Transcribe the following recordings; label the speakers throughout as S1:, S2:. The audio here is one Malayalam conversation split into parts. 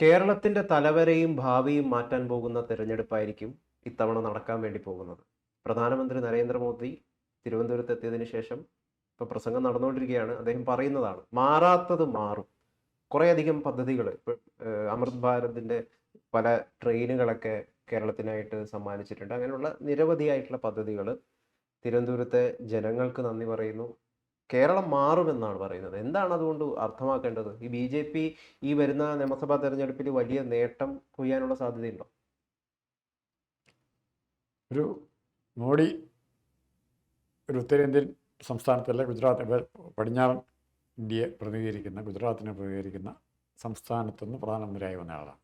S1: കേരളത്തിന്റെ തലവരെയും ഭാവിയും മാറ്റാൻ പോകുന്ന തെരഞ്ഞെടുപ്പായിരിക്കും ഇത്തവണ നടക്കാൻ വേണ്ടി പോകുന്നത്. പ്രധാനമന്ത്രി നരേന്ദ്രമോദി തിരുവനന്തപുരത്ത് എത്തിയതിനു ശേഷം ഇപ്പൊ പ്രസംഗം നടന്നുകൊണ്ടിരിക്കുകയാണ്. അദ്ദേഹം പറയുന്നതാണ് മാറാത്തത് മാറും. കുറേയധികം പദ്ധതികൾ ഇപ്പൊ അമൃത് ഭാരതിന്റെ പല ട്രെയിനുകളൊക്കെ കേരളത്തിനായിട്ട് സമ്മാനിച്ചിട്ടുണ്ട്. അങ്ങനെയുള്ള നിരവധിയായിട്ടുള്ള പദ്ധതികൾ തിരുവനന്തപുരത്തെ ജനങ്ങൾക്ക് നന്ദി പറയുന്നു. കേരളം മാറുമെന്നാണ് പറയുന്നത്. എന്താണ് അതുകൊണ്ട് അർത്ഥമാക്കേണ്ടത്? ഈ ബി.ജെ.പി ഈ വരുന്ന നിയമസഭാ തെരഞ്ഞെടുപ്പിൽ വലിയ നേട്ടം കൊയ്യാനുള്ള സാധ്യതയുണ്ടോ?
S2: ഒരു മോഡി ഒരു ഉത്തരേന്ത്യൻ സംസ്ഥാനത്തല്ല, ഗുജറാത്ത് പടിഞ്ഞാറൻ ഇന്ത്യയെ പ്രതിനിധീകരിക്കുന്ന, ഗുജറാത്തിനെ പ്രതിനിധീകരിക്കുന്ന സംസ്ഥാനത്തുനിന്ന് പ്രധാനമന്ത്രിയായി വന്ന ആളാണ്.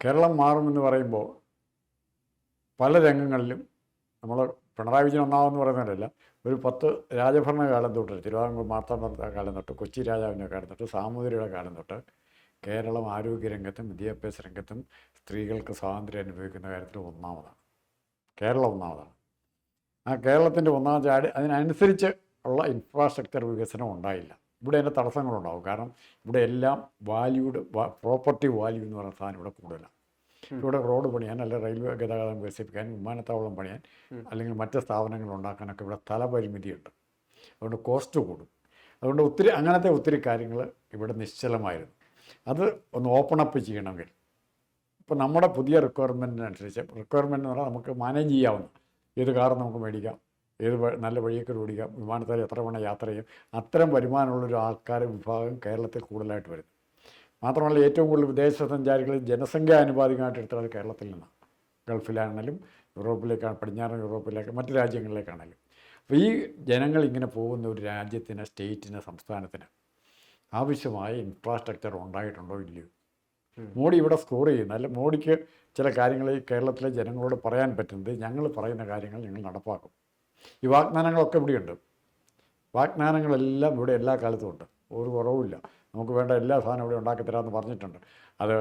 S2: കേരളം മാറുമെന്ന് പറയുമ്പോൾ പല രംഗങ്ങളിലും നമ്മൾ പിണറായി വിജയൻ ഒന്നാമെന്ന് പറയുന്നതല്ല, ഒരു 10 രാജഭരണകാലം തൊട്ട്, തിരുവിതാംകൂർ മാർത്താണ്ഡ കാലം തൊട്ട്, കൊച്ചി രാജാവിൻ്റെ കാലം തൊട്ട്, സാമൂതിരിയുടെ കാലം തൊട്ട് കേരളം ആരോഗ്യരംഗത്തും വിദ്യാഭ്യാസ രംഗത്തും സ്ത്രീകൾക്ക് സ്വാതന്ത്ര്യം അനുഭവിക്കുന്ന കാര്യത്തിൽ ഒന്നാമതാണ്. കേരളം ഒന്നാമതാണ്. ആ കേരളത്തിൻ്റെ ഒന്നാമത്തെ അതിനനുസരിച്ച് ഉള്ള ഇൻഫ്രാസ്ട്രക്ചർ വികസനം ഉണ്ടായില്ല. ഇവിടെ അതിൻ്റെ തടസ്സങ്ങളുണ്ടാവും. കാരണം ഇവിടെ എല്ലാം വാല്യൂഡ് പ്രോപ്പർട്ടി വാല്യൂ എന്ന് പറയുന്ന സാധനം ഇവിടെ കൂടുതലാണ്. ഇവിടെ റോഡ് പണിയാൻ, അല്ലെങ്കിൽ റെയിൽവേ ഗതാഗതം വികസിപ്പിക്കാൻ, വിമാനത്താവളം പണിയാൻ, അല്ലെങ്കിൽ മറ്റ് സ്ഥാപനങ്ങൾ ഉണ്ടാക്കാനൊക്കെ ഇവിടെ സ്ഥലപരിമിതിയുണ്ട്. അതുകൊണ്ട് കോസ്റ്റ് കൂടും. അതുകൊണ്ട് ഒത്തിരി കാര്യങ്ങൾ ഇവിടെ നിശ്ചലമായിരുന്നു. അത് ഒന്ന് ഓപ്പൺ അപ്പ് ചെയ്യണമെങ്കിൽ ഇപ്പോൾ നമ്മുടെ പുതിയ റിക്വയർമെൻറ്റിനനുസരിച്ച്, റിക്വയർമെൻറ്റ് എന്ന് പറഞ്ഞാൽ നമുക്ക് മാനേജ് ചെയ്യാവുന്ന ഏത് കാറും നമുക്ക് മേടിക്കാം, ഏത് നല്ല വഴിയൊക്കെ ഓടിക്കാം, വിമാനത്തിൽ എത്ര വേണം യാത്ര ചെയ്യും, അത്തരം വരുമാനമുള്ളൊരു ആൾക്കാർ വിഭാഗം കേരളത്തിൽ കൂടുതലായിട്ട് വരുന്നു. മാത്രമല്ല, ഏറ്റവും കൂടുതൽ വിദേശ സഞ്ചാരികൾ ജനസംഖ്യ ആനുപാതികമായിട്ട് എടുത്തത് കേരളത്തിൽ നിന്നാണ്. ഗൾഫിലാണെങ്കിലും യൂറോപ്പിലേക്കാണ്, പടിഞ്ഞാറൻ യൂറോപ്പിലേക്ക്, മറ്റ് രാജ്യങ്ങളിലേക്കാണെങ്കിലും. അപ്പോൾ ഈ ജനങ്ങൾ ഇങ്ങനെ പോകുന്ന ഒരു രാജ്യത്തിന്, സ്റ്റേറ്റിന്, സംസ്ഥാനത്തിന് ആവശ്യമായ ഇൻഫ്രാസ്ട്രക്ചർ ഉണ്ടായിട്ടുണ്ടോ ഇല്ലയോ? മോഡി ഇവിടെ സ്കോർ ചെയ്യുന്ന, അല്ല മോഡിക്ക് ചില കാര്യങ്ങൾ ഈ കേരളത്തിലെ ജനങ്ങളോട് പറയാൻ പറ്റുന്നത്, ഞങ്ങൾ പറയുന്ന കാര്യങ്ങൾ ഞങ്ങൾ നടപ്പാക്കും. ഈ വാഗ്ദാനങ്ങളൊക്കെ ഇവിടെയുണ്ട്. വാഗ്ദാനങ്ങളെല്ലാം ഇവിടെ എല്ലാ കാലത്തും ഉണ്ട്, ഒരു കുറവുമില്ല. നമുക്ക് വേണ്ട എല്ലാ സാധനവും ഇവിടെ ഉണ്ടാക്കിത്തരാമെന്ന് പറഞ്ഞിട്ടുണ്ട്. അത്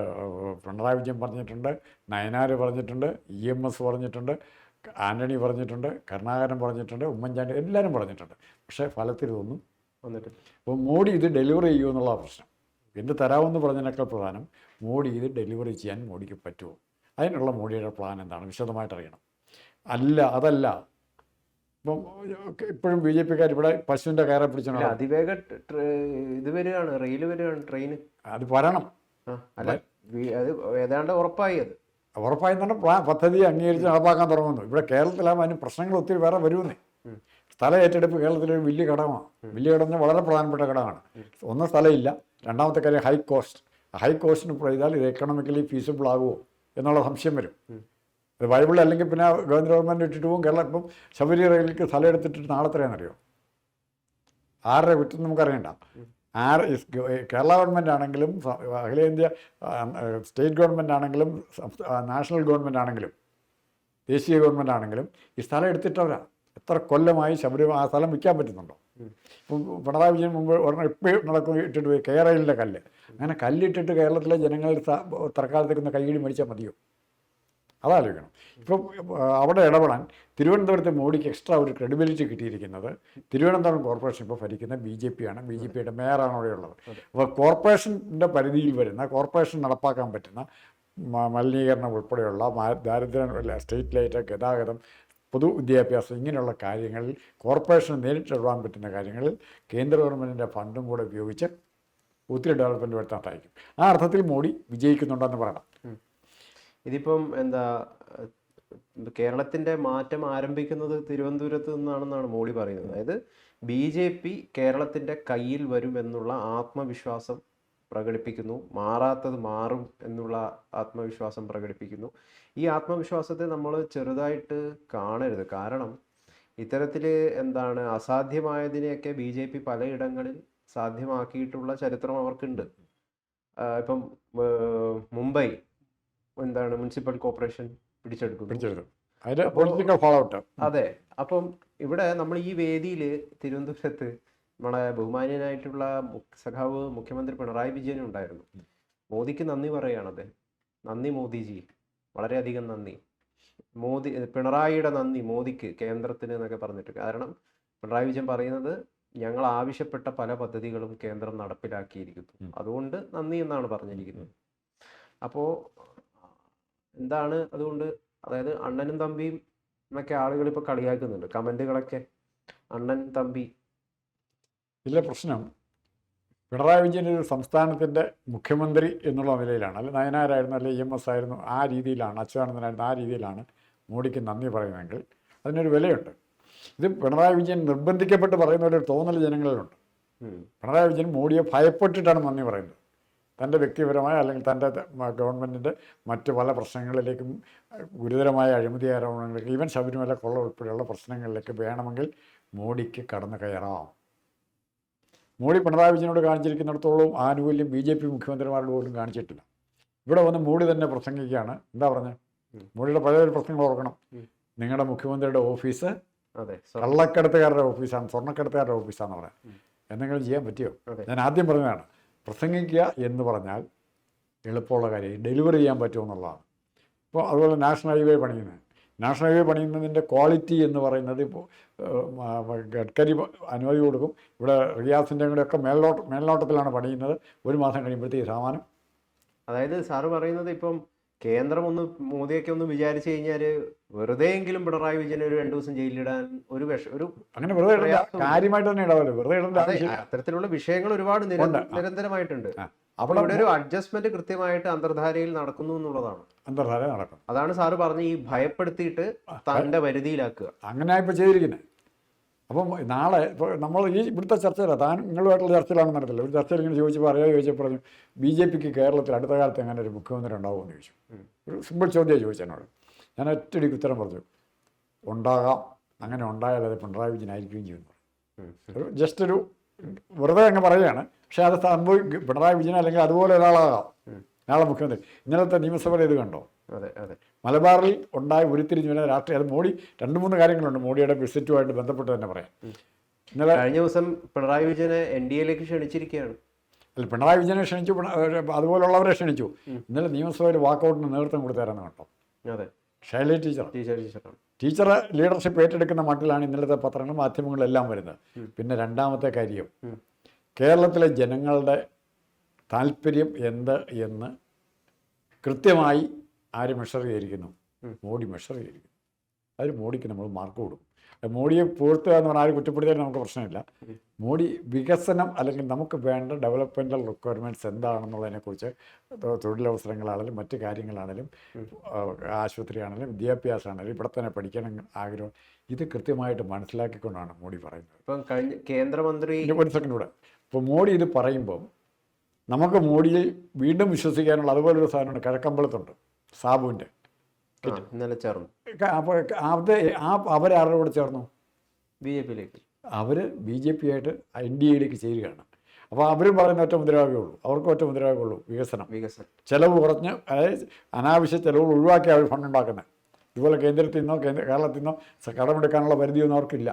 S2: പിണറായി വിജയൻ പറഞ്ഞിട്ടുണ്ട്, നയനാർ പറഞ്ഞിട്ടുണ്ട്, EMS പറഞ്ഞിട്ടുണ്ട്, ആൻ്റണി പറഞ്ഞിട്ടുണ്ട്, കരുണാകരൻ പറഞ്ഞിട്ടുണ്ട്, ഉമ്മൻചാണ്ടി, എല്ലാവരും പറഞ്ഞിട്ടുണ്ട്. പക്ഷേ ഫലത്തിൽ ഇതൊന്നും വന്നിട്ടില്ല. അപ്പോൾ മോഡി ഇത് ഡെലിവറി ചെയ്യുമെന്നുള്ള പ്രശ്നം. എന്ത് തരാമെന്ന് പറഞ്ഞതിനേക്കാൾ പ്രധാനം മോഡി ഇത് ഡെലിവറി ചെയ്യാൻ മോഡിക്ക് പറ്റുമോ, അതിനുള്ള മോഡിയുടെ പ്ലാൻ എന്താണ് വിശദമായിട്ട് അറിയണം. അതല്ല ഇപ്പം ഇപ്പോഴും BJP-ക്കാർ ഇവിടെ പശുവിൻ്റെ കയറെ പിടിച്ചാണ്
S1: അതിവേഗ ഇത് വരികയാണ്, റെയിൽ വരികയാണ്, ട്രെയിൻ.
S2: അത് വരണം.
S1: അത് ഏതാണ്ട് ഉറപ്പായി. അത്
S2: ഉറപ്പായി തന്നെ പദ്ധതി അംഗീകരിച്ച് നടപ്പാക്കാൻ തുടങ്ങുന്നു. ഇവിടെ കേരളത്തിലാകുമ്പോൾ അതിന് പ്രശ്നങ്ങൾ ഒത്തിരി വേറെ വരുമെന്നേ. സ്ഥല ഏറ്റെടുപ്പ് കേരളത്തിലൊരു വലിയ ഘടകമാണ്. വലിയ ഘടകം വളരെ പ്രധാനപ്പെട്ട ഘടകമാണ്. ഒന്ന്, സ്ഥലമില്ല. രണ്ടാമത്തെ കാര്യം ഹൈ കോസ്റ്റ്. ഹൈ കോസ്റ്റിന് ചെയ്താൽ ഇത് എക്കണോമിക്കലി ഫീസിബിൾ ആകുമോ എന്നുള്ള സംശയം വരും. അത് വൈബിൾ അല്ലെങ്കിൽ പിന്നെ ഗവൺമെൻറ് ഇട്ടിട്ട് പോകും. കേരളം ഇപ്പം ശബരി റെയിലേക്ക് സ്ഥലം എടുത്തിട്ട് നാളെ എത്രയാണെന്നറിയോ? 6.5 കുറ്റം നമുക്കറിയണ്ട. കേരള ഗവൺമെൻറ് ആണെങ്കിലും, അഖിലേന്ത്യാ സ്റ്റേറ്റ് ഗവൺമെൻറ് ആണെങ്കിലും, നാഷണൽ ഗവൺമെൻറ് ആണെങ്കിലും, ദേശീയ ഗവൺമെൻറ് ആണെങ്കിലും ഈ സ്ഥലം എടുത്തിട്ടവരാണ്. എത്ര കൊല്ലമായി ആ സ്ഥലം വിൽക്കാൻ പറ്റുന്നുണ്ടോ? ഇപ്പം പിണറായി വിജയൻ മുമ്പ് ഇപ്പോഴും ഇട്ടിട്ട് പോയി കേരളയിലെ കല്ല്. അങ്ങനെ കല്ലിട്ടിട്ട് കേരളത്തിലെ ജനങ്ങൾ തൽക്കാലത്തേക്കൊന്ന് കൈയിടി മേടിച്ചാൽ മതിയോ? അതാലോചിക്കണം. ഇപ്പം അവിടെ ഇടപെടാൻ തിരുവനന്തപുരത്തെ മോഡിക്ക് എക്സ്ട്രാ ഒരു ക്രെഡിബിലിറ്റി കിട്ടിയിരിക്കുന്നത്, തിരുവനന്തപുരം കോർപ്പറേഷൻ ഇപ്പോൾ ഭരിക്കുന്ന BJP-ആണ്. BJP-യുടെ മേയറാണ് അവിടെയുള്ളത്. അപ്പോൾ കോർപ്പറേഷൻ്റെ പരിധിയിൽ വരുന്ന, കോർപ്പറേഷൻ നടപ്പാക്കാൻ പറ്റുന്ന മലിനീകരണം ഉൾപ്പെടെയുള്ള ദാരിദ്ര്യം, സ്ട്രീറ്റ് ലൈറ്റ്, ഗതാഗതം, പൊതു വിദ്യാഭ്യാസം, ഇങ്ങനെയുള്ള കാര്യങ്ങളിൽ കോർപ്പറേഷന് നേരിട്ട് ഇടപെടാൻ പറ്റുന്ന കാര്യങ്ങളിൽ കേന്ദ്ര ഗവൺമെൻറ്റിൻ്റെ ഫണ്ടും കൂടെ ഉപയോഗിച്ച് ഒത്തിരി ഡെവലപ്മെൻറ്റ് വരുത്താനായിരിക്കും. ആ അർത്ഥത്തിൽ മോഡി വിജയിക്കുന്നുണ്ടെന്ന് പറയണം.
S1: ഇതിപ്പം കേരളത്തിന്റെ മാറ്റം ആരംഭിക്കുന്നത് തിരുവനന്തപുരത്ത് നിന്നാണെന്നാണ് മോഡി പറയുന്നത്. അതായത് BJP കേരളത്തിന്റെ കയ്യിൽ വരുമെന്നുള്ള ആത്മവിശ്വാസം പ്രകടിപ്പിക്കുന്നു. മാറാത്തത് മാറും എന്നുള്ള ആത്മവിശ്വാസം പ്രകടിപ്പിക്കുന്നു. ഈ ആത്മവിശ്വാസത്തെ നമ്മൾ ചെറുതായിട്ട് കാണരുത്. കാരണം ഇത്തരത്തിൽ അസാധ്യമായതിനെയൊക്കെ BJP പലയിടങ്ങളിൽ സാധ്യമാക്കിയിട്ടുള്ള ചരിത്രം അവർക്കുണ്ട്. ഇപ്പം മുംബൈ മുനിസിപ്പൽ കോർപ്പറേഷൻ പിടിച്ചെടുക്കും. അതെ. അപ്പം ഇവിടെ നമ്മൾ ഈ വേദിയിൽ തിരുവനന്തപുരത്ത് നമ്മളെ ബഹുമാന്യനായിട്ടുള്ള സഖാവ് മുഖ്യമന്ത്രി പിണറായി വിജയനും ഉണ്ടായിരുന്നു. മോദിക്ക് നന്ദി പറയുകയാണ് അദ്ദേഹം. നന്ദി മോദിജി, വളരെയധികം നന്ദി. പിണറായിയുടെ നന്ദി മോദിക്ക്, കേന്ദ്രത്തിന് എന്നൊക്കെ പറഞ്ഞിട്ട്. കാരണം പിണറായി വിജയൻ പറയുന്നത് ഞങ്ങൾ ആവശ്യപ്പെട്ട പല പദ്ധതികളും കേന്ദ്രം നടപ്പിലാക്കിയിരിക്കുന്നു, അതുകൊണ്ട് നന്ദി എന്നാണ് പറഞ്ഞിരിക്കുന്നത്. അപ്പോൾ എന്താണ് അതുകൊണ്ട്, അതായത് അണ്ണനും തമ്പിയും എന്നൊക്കെ ആളുകൾ ഇപ്പോൾ കളിയാക്കുന്നുണ്ട്, കമൻറ്റുകളൊക്കെ അണ്ണൻ തമ്പി.
S2: ഇതിലെ പ്രശ്നം പിണറായി വിജയൻ ഒരു സംസ്ഥാനത്തിൻ്റെ മുഖ്യമന്ത്രി എന്നുള്ള നിലയിലാണ്, അല്ലെ നയനാരായിരുന്നു, അല്ലെ EMS ആയിരുന്നു, ആ രീതിയിലാണ്, അച്യുതാനന്ദനായിരുന്നു, ആ രീതിയിലാണ് മോഡിക്ക് നന്ദി പറയുന്നതെങ്കിൽ അതിനൊരു വിലയുണ്ട്. ഇത് പിണറായി വിജയൻ നിർബന്ധിക്കപ്പെട്ട് പറയുന്ന ഒരു തോന്നൽ ജനങ്ങളിലുണ്ട്. പിണറായി വിജയൻ മോഡിയെ ഭയപ്പെട്ടിട്ടാണ് നന്ദി പറയുന്നത്. തൻ്റെ വ്യക്തിപരമായ അല്ലെങ്കിൽ തൻ്റെ ഗവൺമെൻറ്റിൻ്റെ മറ്റ് പല പ്രശ്നങ്ങളിലേക്കും, ഗുരുതരമായ അഴിമതി ആരോപണങ്ങളിലേക്ക്, ഈവൻ ശബരിമല കൊള്ള ഉൾപ്പെടെയുള്ള പ്രശ്നങ്ങളിലേക്ക് വേണമെങ്കിൽ മോഡിക്ക് കടന്നു കയറാം. മോഡി പിണറായി വിജയനോട് കാണിച്ചിരിക്കുന്നിടത്തോളം ആനുകൂല്യം BJP മുഖ്യമന്ത്രിമാരോട് പോലും കാണിച്ചിട്ടില്ല. ഇവിടെ വന്ന് മോഡി തന്നെ പ്രസംഗിക്കുകയാണ്. എന്താ പറഞ്ഞത്? മോഡിയുടെ പഴയൊരു പ്രശ്നങ്ങൾ ഓർക്കണം. നിങ്ങളുടെ മുഖ്യമന്ത്രിയുടെ ഓഫീസ് കള്ളക്കടത്തുകാരുടെ ഓഫീസാണ്, സ്വർണ്ണക്കടത്തുകാരുടെ ഓഫീസാണെന്ന് പറയാം. എന്തെങ്കിലും ചെയ്യാൻ പറ്റിയോ? ഞാൻ ആദ്യം പറഞ്ഞതാണ്, പ്രസംഗിക്കുക എന്ന് പറഞ്ഞാൽ എളുപ്പമുള്ള കാര്യം, ഡെലിവറി ചെയ്യാൻ പറ്റുമോ എന്നുള്ളതാണ്. ഇപ്പോൾ അതുപോലെ നാഷണൽ ഹൈവേ പണിയുന്നതിൻ്റെ ക്വാളിറ്റി എന്ന് പറയുന്നത് ഇപ്പോൾ ഗഡ്കരി അനുമതി കൊടുക്കും, ഇവിടെ റിയാസിൻ്റെ കൂടെയൊക്കെ മേൽനോട്ടത്തിലാണ് പണിയുന്നത്. ഒരു മാസം കഴിയുമ്പോഴത്തേക്ക് സാമാനം.
S1: അതായത് സാറ് പറയുന്നത് ഇപ്പം കേന്ദ്രം ഒന്ന് മോദിയൊക്കെ ഒന്ന് വിചാരിച്ചു കഴിഞ്ഞാൽ വെറുതെയെങ്കിലും പിണറായി വിജയനെ ഒരു 2 ദിവസം ജയിലിലിടാൻ ഒരു
S2: അങ്ങനെ വെറുതെ കാര്യമായിട്ട് തന്നെ ഇടാവല്ലോ, വെറുതെ ഇടേണ്ട ആവശ്യം.
S1: അത്തരത്തിലുള്ള വിഷയങ്ങൾ ഒരുപാട് നിരന്തരമായിട്ടുണ്ട്. അവിടെ ഒരു അഡ്ജസ്റ്റ്മെന്റ് കൃത്യമായിട്ട് അന്തർധാരയിൽ നടക്കുന്നു എന്നുള്ളതാണ്.
S2: അന്തർധാര നടക്കും.
S1: അതാണ് സാറ് പറഞ്ഞ് ഈ ഭയപ്പെടുത്തിയിട്ട് തന്റെ പരിധിയിലാക്കുക.
S2: അങ്ങനെ ഇപ്പോൾ ചെയ്തിരിക്കുന്നത്. അപ്പം നാളെ ഇപ്പോൾ നമ്മൾ ഇവിടുത്തെ ചർച്ചയിലാണ്, താൻ നിങ്ങളുമായിട്ടുള്ള ചർച്ചയിലാണെന്ന് നടത്തില്ല. ഒരു ചർച്ചയിൽ ഇങ്ങനെ ചോദിച്ചപ്പോൾ പറഞ്ഞു BJPക്ക് കേരളത്തിൽ അടുത്ത കാലത്ത് എങ്ങനെ ഒരു മുഖ്യമന്ത്രി ഉണ്ടാവുമെന്ന് ചോദിച്ചു. ഒരു സിമ്പിൾ ചോദ്യമാണ് ചോദിച്ചതിനോട്. ഞാൻ ഒറ്റയടിക്ക് ഉത്തരം പറഞ്ഞു, ഉണ്ടാകാം, അങ്ങനെ ഉണ്ടായാൽ അത് പിണറായി വിജയനായിരിക്കുകയും ചെയ്യുന്നു. ജസ്റ്റ് ഒരു വെറുതെ അങ്ങ് പറയുകയാണ്. പക്ഷേ അത് പിണറായി വിജയൻ അല്ലെങ്കിൽ അതുപോലെ ഒരാളാകാം നാളെ മുഖ്യമന്ത്രി. ഇന്നലത്തെ നിയമസഭയിൽ ഇത് കണ്ടോ? മലബാറിൽ ഉണ്ടായ ഉരുത്തിരിഞ്ഞു വരുന്ന രാഷ്ട്രീയം, അത് മോഡി 2-3 കാര്യങ്ങളുണ്ട് മോഡിയുടെ വിസിറ്റുമായിട്ട് ബന്ധപ്പെട്ട് തന്നെ പറയാം.
S1: ഇന്നലെ കഴിഞ്ഞ ദിവസം പിണറായി വിജയനെ NDAയിലേക്ക് ക്ഷണിച്ചിരിക്കുകയാണ്.
S2: അല്ല, പിണറായി വിജയനെ ക്ഷണിച്ചു, അതുപോലുള്ളവരെ ക്ഷണിച്ചു. ഇന്നലെ നിയമസഭയിൽ വാക്കൗട്ടിന് നേതൃത്വം കൊടുത്തായിരുന്നു കേട്ടോ.
S1: അതെ,
S2: ശൈലജ ടീച്ചർ ലീഡർഷിപ്പ് ഏറ്റെടുക്കുന്ന മട്ടിലാണ് ഇന്നലത്തെ പത്രങ്ങളും മാധ്യമങ്ങളും എല്ലാം വരുന്നത്. പിന്നെ രണ്ടാമത്തെ കാര്യം, കേരളത്തിലെ ജനങ്ങളുടെ താല്പര്യം എന്ത് എന്ന് കൃത്യമായി ആര് മെഷർ ചെയ്തിരിക്കുന്നു? മോഡി മെഷർ ചെയ്തിരിക്കുന്നു. അതിന് മോഡിക്ക് നമ്മൾ മാർക്ക് കൊടുക്കും. മോഡിയെ പൂർത്തുക എന്ന് പറഞ്ഞാൽ ആരും കുറ്റപ്പെടുത്തിയാൽ നമുക്ക് പ്രശ്നമില്ല. മോഡി വികസനം അല്ലെങ്കിൽ നമുക്ക് വേണ്ട ഡെവലപ്മെൻറ്റൽ റിക്വയർമെൻറ്റ്സ് എന്താണെന്നുള്ളതിനെക്കുറിച്ച് തൊഴിലവസരങ്ങളാണെങ്കിലും മറ്റു കാര്യങ്ങളാണെങ്കിലും ആശുപത്രിയാണെങ്കിലും വിദ്യാഭ്യാസമാണെങ്കിലും ഇവിടെ തന്നെ പഠിക്കണം ആഗ്രഹം, ഇത് കൃത്യമായിട്ട് മനസ്സിലാക്കിക്കൊണ്ടാണ് മോഡി പറയുന്നത്.
S1: ഇപ്പം കഴിഞ്ഞ കേന്ദ്രമന്ത്രി
S2: ഒരു സെക്കൻഡ് കൂടെ, ഇപ്പോൾ മോഡി ഇത് പറയുമ്പം നമുക്ക് മോഡിയിൽ വീണ്ടും വിശ്വസിക്കാനുള്ള അതുപോലൊരു സാധനമുണ്ട്, കിഴക്കമ്പലത്തുണ്ട്, സാബുവിൻ്റെ
S1: ഇന്നലെ ചേർന്നു.
S2: അപ്പോൾ അത് അവരാരുടെ കൂടെ ചേർന്നു?
S1: BJPയിലേക്ക്.
S2: അവർ BJP ആയിട്ട് NDAയിലേക്ക് ചേരുകയാണ്. അപ്പോൾ അവരും പറയുന്ന ഒറ്റ മുദ്രാവാക്യമേ ഉള്ളൂ, അവർക്കും ഒറ്റ മുദ്രാവാക്യമേ ഉള്ളൂ, വികസനം. ചിലവ് കുറഞ്ഞ്, അതായത് അനാവശ്യ ചിലവുകൾ ഒഴിവാക്കി അവർ ഫണ്ട് ഉണ്ടാക്കുന്നത്. ഇതുപോലെ കേന്ദ്രത്തിൽ നിന്നോ കേരളത്തിൽ നിന്നോ കടമെടുക്കാനുള്ള പരിധിയൊന്നും അവർക്കില്ല.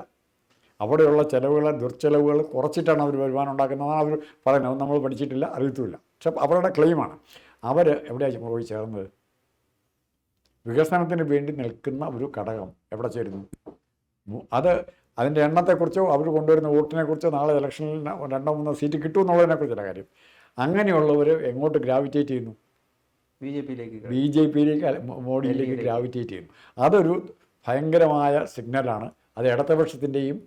S2: അവിടെയുള്ള ചിലവുകൾ, ദുർച്ചെലവുകൾ കുറച്ചിട്ടാണ് അവർ വരുമാനം ഉണ്ടാക്കുന്നതാണ് അവർ പറയുന്നത്. അത് നമ്മൾ പഠിച്ചിട്ടില്ല, അറിയത്തുമില്ല. പക്ഷെ അവരുടെ ക്ലെയിമാണ്. അവർ എവിടെയാണ് പോയി ചേർന്നത്? വികസനത്തിന് വേണ്ടി നിൽക്കുന്ന ഒരു ഘടകം എവിടെ ചേരുന്നു? അത് അതിൻ്റെ എണ്ണത്തെക്കുറിച്ചോ അവർ കൊണ്ടുവരുന്ന വോട്ടിനെക്കുറിച്ചോ നാളെ ഇലക്ഷനിൽ 2-3 സീറ്റ് കിട്ടുമെന്നുള്ളതിനെക്കുറിച്ചുള്ള കാര്യം. അങ്ങനെയുള്ളവർ എങ്ങോട്ട് ഗ്രാവിറ്റേറ്റ് ചെയ്യുന്നു? BJPയിലേക്ക്, മോഡിയിലേക്ക് ഗ്രാവിറ്റേറ്റ് ചെയ്യുന്നു. അതൊരു ഭയങ്കരമായ സിഗ്നലാണ്. അത് ഇടതുപക്ഷത്തിൻ്റെയും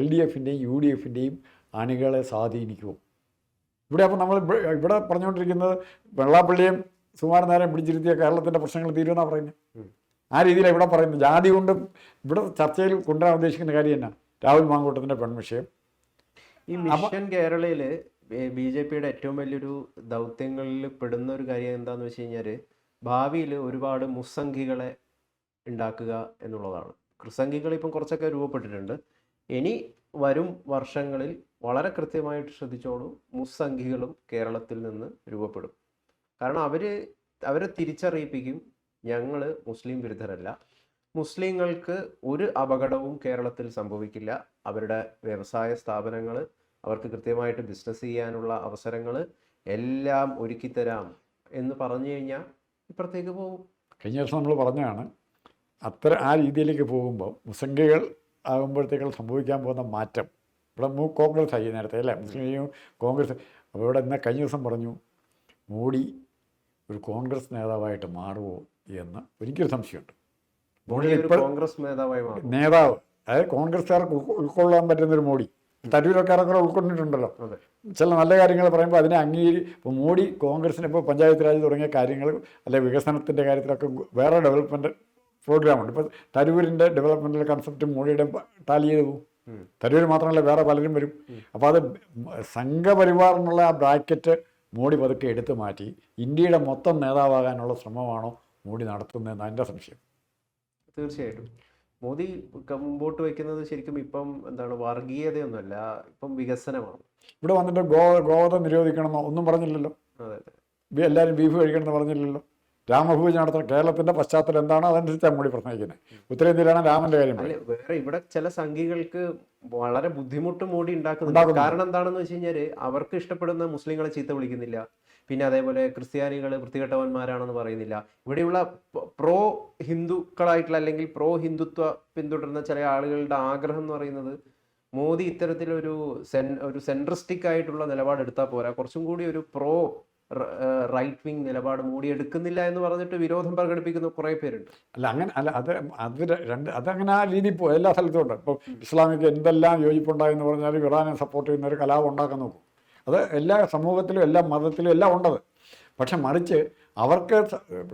S2: LDFിൻ്റെയും UDFിൻ്റെയും അണികളെ സ്വാധീനിക്കുമോ? ഇവിടെ അപ്പോൾ നമ്മൾ ഇവിടെ പറഞ്ഞുകൊണ്ടിരിക്കുന്നത് വെള്ളാപ്പള്ളിയും സുകുമാരനാരായണൻ പിടിച്ചിരുത്തിയ കേരളത്തിൻ്റെ പ്രശ്നങ്ങൾ തീരുമെന്നാണ് പറയുന്നത്. ആ രീതിയിലാണ് ഇവിടെ പറയുന്നത്. ജാതി കൊണ്ടും ഇവിടെ ചർച്ചയിൽ കൊണ്ടുവരാൻ ഉദ്ദേശിക്കുന്ന കാര്യം തന്നെ രാഹുൽ മാങ്കൂട്ടത്തിൻ്റെ പെൺവിഷയം.
S1: ഈ മിഷൻ കേരളയിൽ BJPയുടെ ഏറ്റവും വലിയൊരു ദൗത്യങ്ങളിൽ പെടുന്ന ഒരു കാര്യം എന്താണെന്ന് വെച്ച് കഴിഞ്ഞാൽ ഭാവിയിൽ ഒരുപാട് മുസ്സംഘികളെ ഉണ്ടാക്കുക എന്നുള്ളതാണ്. കൃസംഘികൾ ഇപ്പം കുറച്ചൊക്കെ രൂപപ്പെട്ടിട്ടുണ്ട്. ഇനി വരും വർഷങ്ങളിൽ വളരെ കൃത്യമായിട്ട് ശ്രദ്ധിച്ചോളൂ, മുസ്സംഘികളും കേരളത്തിൽ നിന്ന് രൂപപ്പെടും. കാരണം അവരെ തിരിച്ചറിയിപ്പിക്കും, ഞങ്ങൾ മുസ്ലിം വിരുദ്ധരല്ല, മുസ്ലിങ്ങൾക്ക് ഒരു അപകടവും കേരളത്തിൽ സംഭവിക്കില്ല, അവരുടെ വ്യവസായ സ്ഥാപനങ്ങൾ, അവർക്ക് കൃത്യമായിട്ട് ബിസിനസ് ചെയ്യാനുള്ള അവസരങ്ങൾ എല്ലാം ഒരുക്കിത്തരാം എന്ന് പറഞ്ഞു കഴിഞ്ഞാൽ ഇപ്പുറത്തേക്ക് പോകും.
S2: കഴിഞ്ഞ ദിവസം നമ്മൾ പറഞ്ഞതാണ്, ആ രീതിയിലേക്ക് പോകുമ്പോൾ മുസ്ലിങ്ങൾ ആകുമ്പോഴത്തേക്കും സംഭവിക്കാൻ പോകുന്ന മാറ്റം ഇവിടെ കോൺഗ്രസ് ആയി നേരത്തെ അല്ലേ, മുസ്ലിം ലീഗും കോൺഗ്രസ്. അപ്പോൾ ഇവിടെ ഇന്ന് കഴിഞ്ഞ ദിവസം പറഞ്ഞു മോഡി ഒരു കോൺഗ്രസ് നേതാവായിട്ട് മാറുമോ എന്ന് എനിക്കൊരു സംശയമുണ്ട്. മോഡി ഇപ്പോൾ
S1: കോൺഗ്രസ് നേതാവായി മാറും.
S2: നേതാവ്, അതായത് കോൺഗ്രസ്സുകാർക്ക് ഉൾക്കൊള്ളാൻ പറ്റുന്നൊരു മോഡി. തരൂരൊക്കെ ഉൾക്കൊണ്ടിട്ടുണ്ടല്ലോ ചില നല്ല കാര്യങ്ങൾ പറയുമ്പോൾ അതിനെ ഇപ്പോൾ മോഡി കോൺഗ്രസിന് ഇപ്പോൾ പഞ്ചായത്ത് രാജ് തുടങ്ങിയ കാര്യങ്ങൾ അല്ലെ വികസനത്തിൻ്റെ കാര്യത്തിലൊക്കെ വേറെ ഡെവലപ്മെൻറ്റ് പ്രോഗ്രാമുണ്ട്. ഇപ്പോൾ തരൂരിൻ്റെ ഡെവലപ്മെൻറ്റൽ കൺസെപ്റ്റ് മോഡിയുടെ ടാലി ചെയ്ത് പോകും. തരൂർ മാത്രമല്ല വേറെ പലരും വരും. അപ്പോൾ അത് സംഘപരിവാർ എന്നുള്ള ആ ബ്രാക്കറ്റ് മോഡി പതുക്കെ എടുത്തു മാറ്റി ഇന്ത്യയുടെ മൊത്തം നേതാവാകാനുള്ള ശ്രമമാണോ മോഡി നടത്തുന്നതെന്ന് എൻ്റെ സംശയം.
S1: തീർച്ചയായിട്ടും മോദി മുമ്പോട്ട് വയ്ക്കുന്നത് ശരിക്കും ഇപ്പം എന്താണ് വർഗീയതയൊന്നുമല്ല, ഇപ്പം വികസനമാണ്.
S2: ഇവിടെ വന്നിട്ട് ഗോവധം നിരോധിക്കണമെന്നോ ഒന്നും പറഞ്ഞില്ലല്ലോ.
S1: അതെ,
S2: എല്ലാവരും ബീഫ് കഴിക്കണമെന്ന് പറഞ്ഞില്ലല്ലോ. രാമഭൂജ നടത്തുന്ന കേരളത്തിൻ്റെ പശ്ചാത്തലം എന്താണോ അതനുസരിച്ചാണ് മോഡി പ്രസംഗിക്കുന്നത്. ഉത്തരേന്ത്യയിലാണ് രാമൻ്റെ കാര്യം.
S1: വേറെ ഇവിടെ ചില സംഘികൾക്ക് വളരെ ബുദ്ധിമുട്ട് മോഡി ഉണ്ടാക്കുന്നുണ്ട്. കാരണം എന്താണെന്ന് വെച്ച് കഴിഞ്ഞാൽ അവർക്ക് ഇഷ്ടപ്പെടുന്ന മുസ്ലിങ്ങളെ ചീത്ത വിളിക്കുന്നില്ല, പിന്നെ അതേപോലെ ക്രിസ്ത്യാനികൾ വൃത്തികെട്ടവന്മാരാണെന്ന് പറയുന്നില്ല. ഇവിടെയുള്ള പ്രോ ഹിന്ദുക്കളായിട്ടുള്ള അല്ലെങ്കിൽ പ്രോ ഹിന്ദുത്വ പിന്തുടരുന്ന ചില ആളുകളുടെ ആഗ്രഹം എന്ന് പറയുന്നത് മോദി ഇത്തരത്തിലൊരു സെൻട്രിസ്റ്റിക് ആയിട്ടുള്ള നിലപാട് എടുത്താൽ പോരാ, കുറച്ചും കൂടി ഒരു പ്രോ റൈറ്റ് വിങ് നിലപാട് മോഡി എടുക്കുന്നില്ല എന്ന് പറഞ്ഞിട്ട് വിരോധം പ്രകടിപ്പിക്കുന്ന കുറേ പേരുണ്ട്.
S2: അതങ്ങനെ ആ രീതി എല്ലാ സ്ഥലത്തും ഉണ്ട്. ഇപ്പോൾ ഇസ്ലാമിക്ക് എന്തെല്ലാം യോജിപ്പുണ്ടായെന്ന് പറഞ്ഞാലും ഇറാനെ സപ്പോർട്ട് ചെയ്യുന്ന ഒരു കലാപം ഉണ്ടാക്കാൻ നോക്കും. അത് എല്ലാ സമൂഹത്തിലും എല്ലാ മതത്തിലും എല്ലാം ഉണ്ടത്. പക്ഷെ മറിച്ച് അവർക്ക്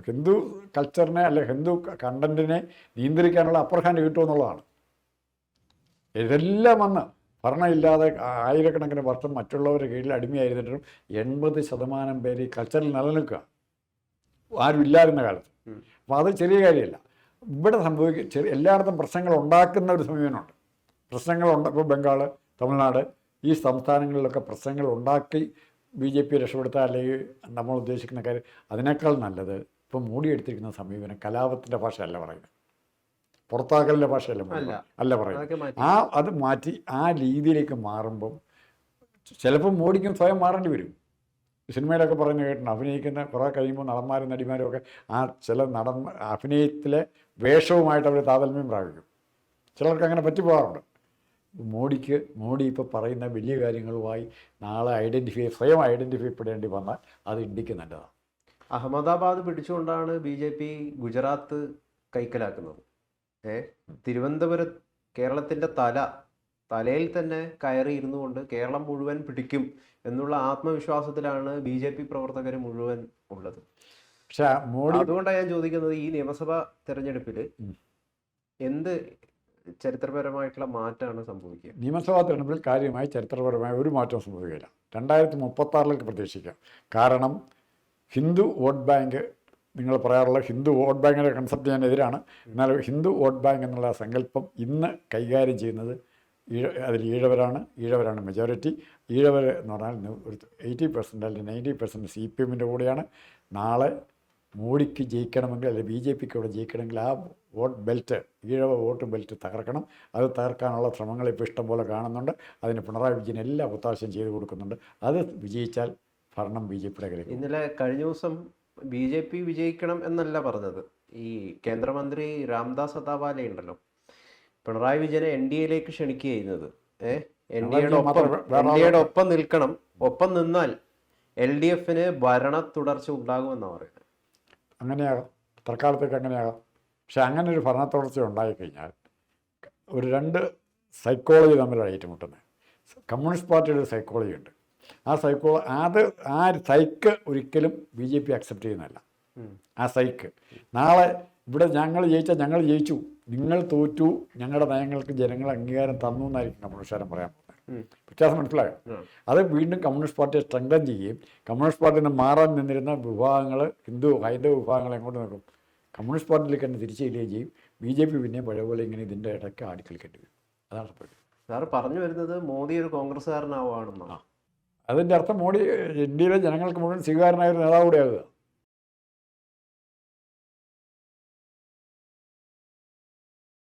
S2: ഹിന്ദു കൾച്ചറിനെ അല്ലെ ഹിന്ദു കണ്ടന്റിനെ നിയന്ത്രിക്കാനുള്ള അപ്പർ ഹാൻഡ് കിട്ടുമെന്നുള്ളതാണ്. ഇതെല്ലാം വന്ന് ഭരണമില്ലാതെ ആയിരക്കണക്കിന് വർഷം മറ്റുള്ളവരുടെ കീഴിൽ അടിമയായിരുന്നിട്ടും 80% പേര് ഈ കൾച്ചറിൽ നിലനിൽക്കുക ആരും ഇല്ലായിരുന്ന കാലത്ത്. അപ്പോൾ അത് ചെറിയ കാര്യമല്ല. ഇവിടെ എല്ലായിടത്തും പ്രശ്നങ്ങൾ ഉണ്ടാക്കുന്ന ഒരു സമീപനമുണ്ട്. ഇപ്പോൾ ബംഗാൾ, തമിഴ്നാട് ഈ സംസ്ഥാനങ്ങളിലൊക്കെ പ്രശ്നങ്ങൾ ഉണ്ടാക്കി BJP രക്ഷപ്പെടുത്തുക അല്ലെങ്കിൽ നമ്മൾ ഉദ്ദേശിക്കുന്ന കാര്യം അതിനേക്കാൾ നല്ലത് ഇപ്പോൾ മോഡി എടുത്തിരിക്കുന്ന സമീപനം കലാപത്തിൻ്റെ ഭാഷയല്ല പറയുന്നത്, പുറത്താക്കലിൻ്റെ ഭാഷയല്ല അല്ല പറയുന്നത്. അത് മാറ്റി ആ രീതിയിലേക്ക് മാറുമ്പം ചിലപ്പോൾ മോഡിക്കും സ്വയം മാറേണ്ടി വരും. സിനിമയിലൊക്കെ പറയുന്നത് കേട്ടിട്ടുണ്ട്, അഭിനയിക്കുന്ന കുറേ കഴിയുമ്പോൾ നടന്മാരും നടിമാരും ഒക്കെ ആ ചില അഭിനയത്തിലെ വേഷവുമായിട്ട് അവർ താതാത്മ്യം പ്രാപിക്കും. ചിലർക്ക് അങ്ങനെ പറ്റിപ്പോകാറുണ്ട്. മോഡി ഇപ്പോൾ പറയുന്ന വലിയ കാര്യങ്ങളുമായി നാളെ സ്വയം ഐഡൻറ്റിഫൈപ്പെടേണ്ടി വന്നാൽ അത് ഇന്ത്യക്ക് നല്ലതാണ്.
S1: അഹമ്മദാബാദ് പിടിച്ചുകൊണ്ടാണ് BJP ഗുജറാത്ത് കൈക്കലാക്കുന്നത്. തിരുവനന്തപുരം കേരളത്തിൻ്റെ തലയിൽ തന്നെ കയറി ഇരുന്നു കൊണ്ട് കേരളം മുഴുവൻ പിടിക്കും എന്നുള്ള ആത്മവിശ്വാസത്തിലാണ് BJP പ്രവർത്തകർ മുഴുവൻ ഉള്ളത്.
S2: പക്ഷേ
S1: അതുകൊണ്ടാണ് ഞാൻ ചോദിക്കുന്നത്, ഈ നിയമസഭാ തെരഞ്ഞെടുപ്പിൽ എന്ത് ചരിത്രപരമായിട്ടുള്ള മാറ്റമാണ് സംഭവിക്കുക?
S2: നിയമസഭാ തെരഞ്ഞെടുപ്പിൽ കാര്യമായി ചരിത്രപരമായ ഒരു മാറ്റവും സംഭവിക്കില്ല. 2036 പ്രതീക്ഷിക്കാം. കാരണം ഹിന്ദു വോട്ട് ബാങ്ക്, നിങ്ങൾ പറയാറുള്ള ഹിന്ദു വോട്ട് ബാങ്കിൻ്റെ കൺസെപ്റ്റ് ഞാൻ എതിരാണ്. എന്നാൽ ഹിന്ദു വോട്ട് ബാങ്ക് എന്നുള്ള സങ്കല്പം ഇന്ന് കൈകാര്യം ചെയ്യുന്നത് അതിൽ ഈഴവരാണ് മെജോറിറ്റി. ഈഴവർ എന്ന് പറഞ്ഞാൽ ഒരു 80% അല്ലെങ്കിൽ 90% CPM കൂടെയാണ്. നാളെ മോഡിക്ക് ജയിക്കണമെങ്കിൽ അല്ലെങ്കിൽ BJPക്ക് ഇവിടെ ജയിക്കണമെങ്കിൽ ആ vote belt, Ezhava vote belt തകർക്കണം. അത് തകർക്കാനുള്ള ശ്രമങ്ങൾ ഇപ്പോൾ ഇഷ്ടം പോലെ കാണുന്നുണ്ട്. അതിന് പിണറായി വിജയൻ എല്ലാ ഒത്താശയും ചെയ്തു കൊടുക്കുന്നുണ്ട്. അത് വിജയിച്ചാൽ ഭരണം BJPയുടെ കയ്യിൽ.
S1: ഇന്നലെ കഴിഞ്ഞ ദിവസം BJP വിജയിക്കണം എന്നല്ല പറഞ്ഞത്. ഈ കേന്ദ്രമന്ത്രി രാംദാസ് അതാവാലെ ഉണ്ടല്ലോ, പിണറായി വിജയനെ NDAയിലേക്ക് ക്ഷണിക്കുക ചെയ്യുന്നത്. NDAയുടെ ഒപ്പം നിൽക്കണം, ഒപ്പം നിന്നാൽ LDFന് ഭരണ തുടർച്ച ഉണ്ടാകുമെന്നാണ് പറയുന്നത്.
S2: അങ്ങനെയാകാം, തൽക്കാലത്തേക്ക് അങ്ങനെയാകാം. പക്ഷെ അങ്ങനെ ഒരു ഭരണ തുടർച്ച ഉണ്ടായിക്കഴിഞ്ഞാൽ ഒരു രണ്ട് സൈക്കോളജി തമ്മിലാണ് ഏറ്റുമുട്ടുന്നത്. കമ്മ്യൂണിസ്റ്റ് പാർട്ടിയുടെ ഒരു സൈക്കോളജി ഉണ്ട്. ആ സൈക്ക് ഒരിക്കലും BJP അക്സെപ്റ്റ് ചെയ്യുന്നതല്ല. ആ സൈക്ക് നാളെ ഇവിടെ ഞങ്ങൾ ജയിച്ചു, നിങ്ങൾ തോറ്റു, ഞങ്ങളുടെ നയങ്ങൾക്ക് ജനങ്ങൾ അംഗീകാരം തന്നു എന്നായിരിക്കും കമ്മ്യൂണിസ്റ്റുകാരൻ പറയാൻ പോകുന്നത്. വ്യത്യാസം മനസ്സിലായോ? അത് വീണ്ടും കമ്മ്യൂണിസ്റ്റ് പാർട്ടിയെ സ്ട്രെങ്തൻ ചെയ്യുകയും കമ്മ്യൂണിസ്റ്റ് പാർട്ടിയിൽ നിന്ന് മാറാൻ നിന്നിരുന്ന വിഭാഗങ്ങൾ, ഹൈന്ദവ വിഭാഗങ്ങൾ എങ്ങോട്ട് നിൽക്കും? കമ്മ്യൂണിസ്റ്റ് പാർട്ടിയിലേക്ക് തന്നെ തിരിച്ചു ചെല്ലുകയും ചെയ്യും. BJP പിന്നെയും പഴയപോലെ ഇങ്ങനെ ഇതിൻ്റെ ഇടയ്ക്ക് ആടിക്കളിക്കേണ്ടി വരും. അതാണ് സംഭവിക്കുന്നത്.
S1: സാറ് പറഞ്ഞു വരുന്നത് മോദി ഒരു കോൺഗ്രസ്സുകാരനാവുകയാണെന്നാണ്.
S2: അതിൻ്റെ അർത്ഥം മോഡി ഇന്ത്യയിലെ ജനങ്ങൾക്ക് മുഴുവൻ സ്വീകാര്യനായ ഒരു നേതാവ് കൂടെ ആകുക.